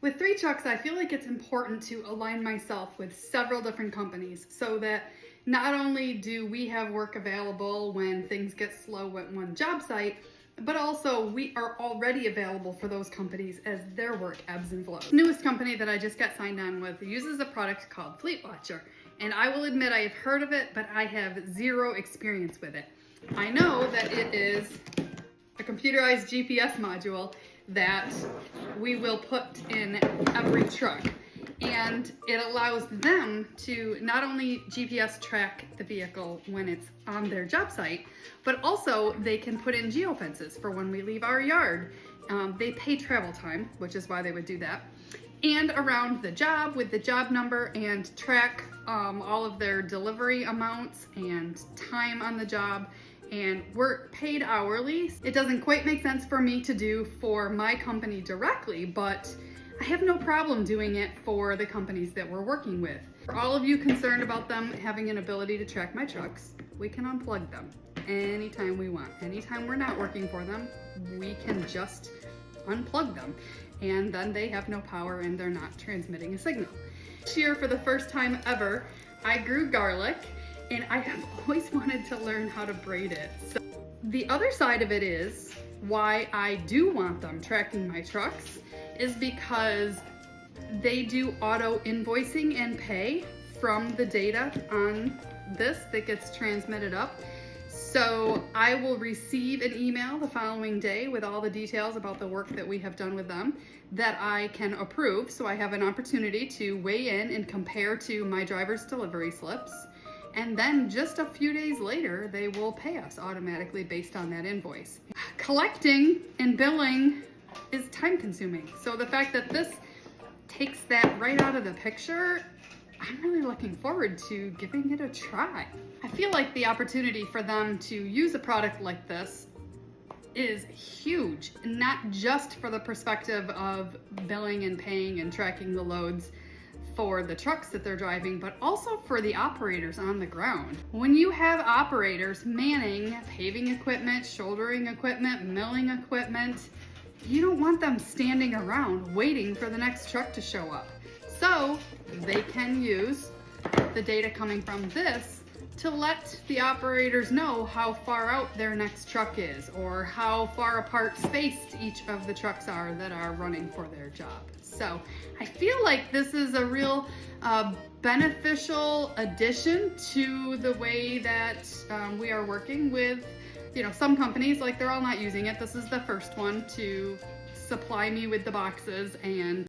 With 3 trucks, I feel like it's important to align myself with several different companies so that not only do we have work available when things get slow at one job site, but also we are already available for those companies as their work ebbs and flows. The newest company that I just got signed on with uses a product called Fleet Watcher, and I will admit I have heard of it, but I have zero experience with it. I know that it is a computerized GPS module that we will put in every truck. And it allows them to not only GPS track the vehicle when it's on their job site, but also they can put in geofences for when we leave our yard. They pay travel time, which is why they would do that, and around the job with the job number, and track all of their delivery amounts and time on the job, and we're paid hourly. It doesn't quite make sense for me to do for my company directly, but I have no problem doing it for the companies that we're working with. For all of you concerned about them having an ability to track my trucks, we can unplug them anytime we want. Anytime we're not working for them, we can just unplug them, and then they have no power and they're not transmitting a signal. This year, for the first time ever, I grew garlic, and I have always wanted to learn how to braid it. So the other side of it is why I do want them tracking my trucks is because they do auto invoicing and pay from the data on this that gets transmitted up. So I will receive an email the following day with all the details about the work that we have done with them that I can approve. So I have an opportunity to weigh in and compare to my driver's delivery slips. And then just a few days later, they will pay us automatically based on that invoice. Collecting and billing is time consuming. So the fact that this takes that right out of the picture, I'm really looking forward to giving it a try. I feel like the opportunity for them to use a product like this is huge, not just for the perspective of billing and paying and tracking the loads for the trucks that they're driving, but also for the operators on the ground. When you have operators manning paving equipment, shouldering equipment, milling equipment, you don't want them standing around waiting for the next truck to show up. So they can use the data coming from this to let the operators know how far out their next truck is, or how far apart spaced each of the trucks are that are running for their job. So I feel like this is a real beneficial addition to the way that we are working with, some companies, like they're all not using it. This is the first one to supply me with the boxes and